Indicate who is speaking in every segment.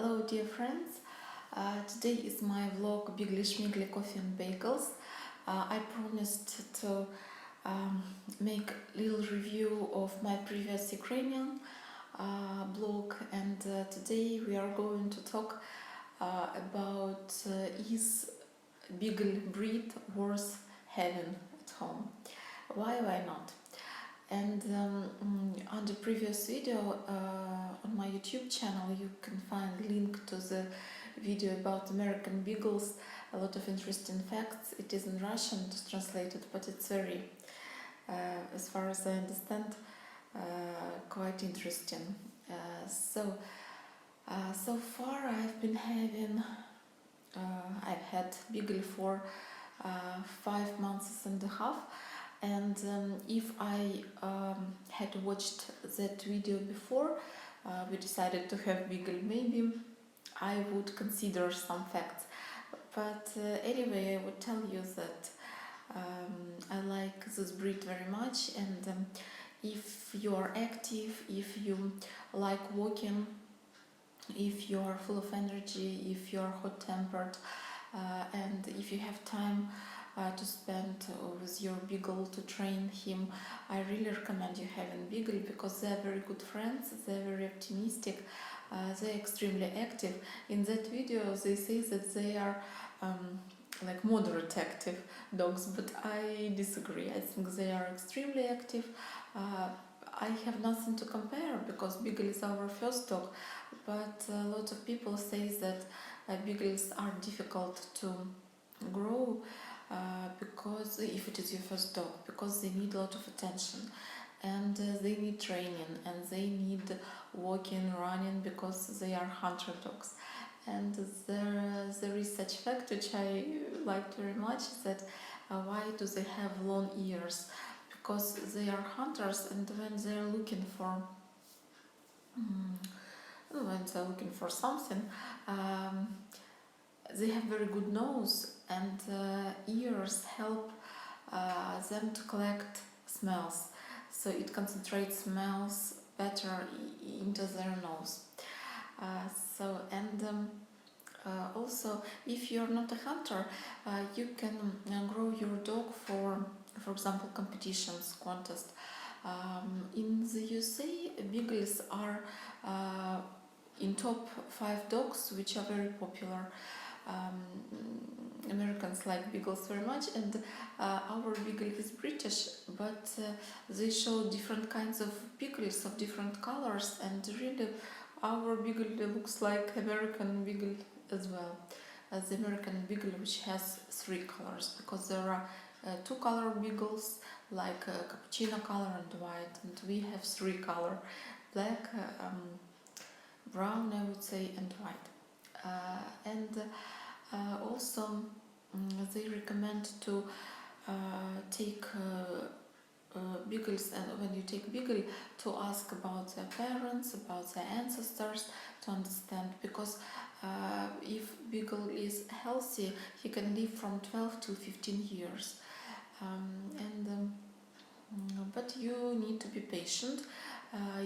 Speaker 1: Hello dear friends, today is my vlog Bigly Schmigly Coffee and Bagels. I promised to make little review of my previous Ukrainian blog, and today we are going to talk about is beagle breed worth having at home? Why not? And on the previous video on my YouTube channel you can find link to the video about American beagles, a lot of interesting facts. It is in Russian, it's translated, but it's very, as far as I understand, quite interesting. So far I've been having, I've had beagle for 5 months and a half. And if I had watched that video before we decided to have beagle, maybe I would consider some facts. But anyway, I would tell you that I like this breed very much, and if you are active, if you like walking, if you are full of energy, if you are hot-tempered, and if you have time to spend with your beagle to train him, I really recommend you having beagle, because they're very good friends, they're very optimistic, they're extremely active. In that video they say that they are like moderate active dogs, but I disagree. I think they are extremely active. I have nothing to compare because beagle is our first dog, but a lot of people say that beagles are difficult to grow because if it is your first dog, because they need a lot of attention, and they need training, and they need walking, running, because they are hunter dogs. And there is such fact which I like very much, that why do they have long ears? Because they are hunters, and when they're looking for something, they have very good nose, and ears help them to collect smells, so it concentrates smells better into their nose. Also, if you're not a hunter, you can grow your dog for example, competitions, contests. In the USA, beagles are in top 5 dogs which are very popular. Americans like beagles very much, and our beagle is British, but they show different kinds of beagles of different colors, and really our beagle looks like American beagle as well, as the American beagle, which has 3 colors, because there are 2 color beagles like cappuccino color and white, and we have 3 color, black, brown, I would say, and white. Also they recommend to take beagles, and when you take beagle, to ask about their parents, about their ancestors, to understand, because if beagle is healthy, he can live from 12 to 15 years. But you need to be patient.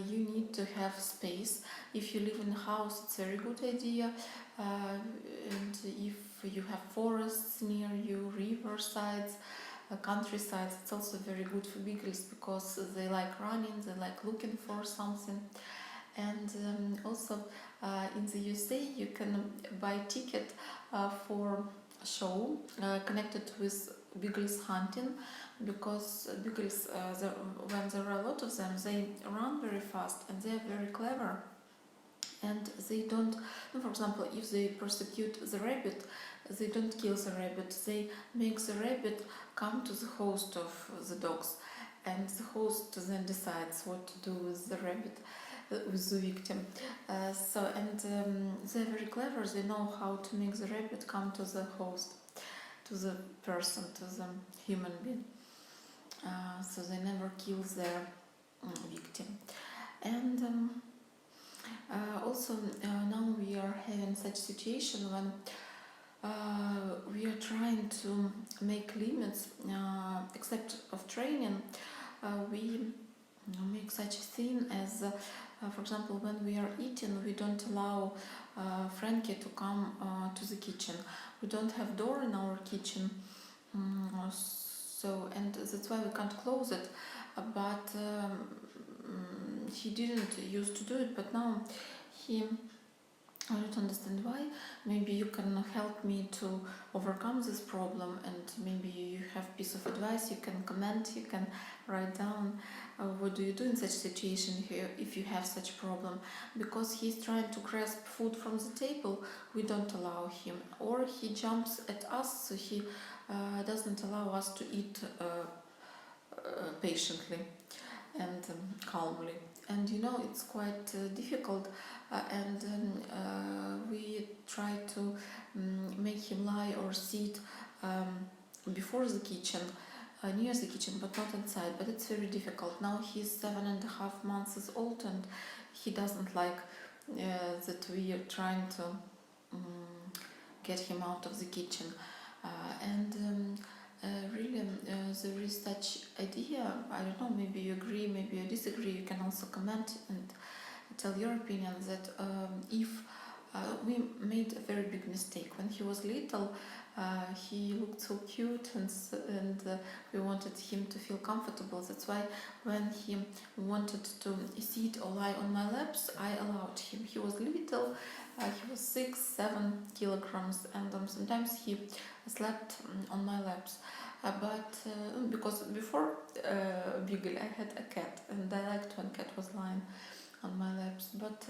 Speaker 1: You need to have space. If you live in a house, it's a very good idea, and if you have forests near you, riversides, countrysides, it's also very good for beagles, because they like running, they like looking for something. And also in the USA you can buy ticket for a show connected with beagles hunting, because beagles, when there are a lot of them, they run very fast and they are very clever, and they don't, for example, if they persecute the rabbit, they don't kill the rabbit, they make the rabbit come to the host of the dogs, and the host then decides what to do with the rabbit, with the victim. They're very clever, they know how to make the rabbit come to the host, to the person, to the human being, so they never kill their victim. And also now we are having such situation when we are trying to make limits, except of training, we make such a thing as For example, when we are eating, we don't allow Frankie to come to the kitchen. We don't have door in our kitchen, so and that's why we can't close it. But he didn't used to do it, but now he. I don't understand why. Maybe you can help me to overcome this problem, and maybe you have piece of advice. You can comment. You can write down what do you do in such situation if you have such problem. Because he's trying to grasp food from the table, we don't allow him, or he jumps at us, so he doesn't allow us to eat patiently and calmly. And it's quite difficult, and we try to make him lie or sit before the kitchen, near the kitchen, but not inside. But it's very difficult. Now he's 7.5 months old, and he doesn't like that we are trying to get him out of the kitchen. And really, there is such idea. I don't know. Maybe you agree, maybe you disagree. You can also comment and tell your opinion that if we made a very big mistake when he was little. He looked so cute, and we wanted him to feel comfortable. That's why when he wanted to sit or lie on my laps, I allowed him. He was little, he was 6-7 kilograms, and sometimes he slept on my laps. But because before Beagle I had a cat, and I liked when cat was lying on my laps. But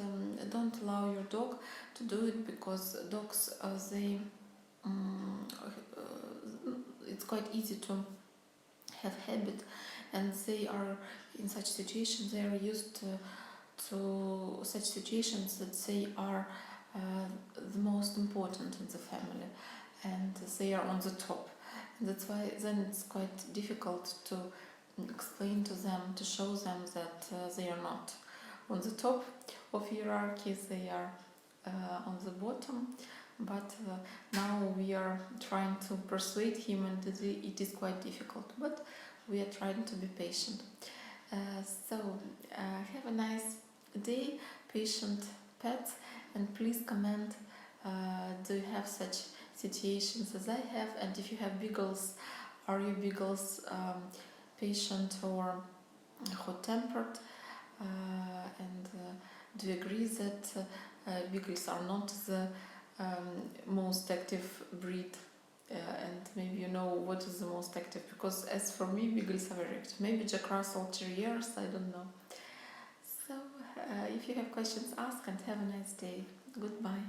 Speaker 1: don't allow your dog to do it, because dogs they it's quite easy to have habit, and they are in such situations, they are used to such situations that they are the most important in the family, and they are on the top. And that's why then it's quite difficult to explain to them, to show them that they are not on the top of hierarchy, they are on the bottom. But now we are trying to persuade him, and it is quite difficult, but we are trying to be patient. So have a nice day, patient pets, and please comment, do you have such situations as I have, and if you have beagles, are you beagles patient or hot-tempered, and do you agree that beagles are not the most active breed, and maybe you know what is the most active, because as for me beagles are very active. Maybe Jack Russell Terriers, I don't know. So if you have questions, ask, and have a nice day. Goodbye.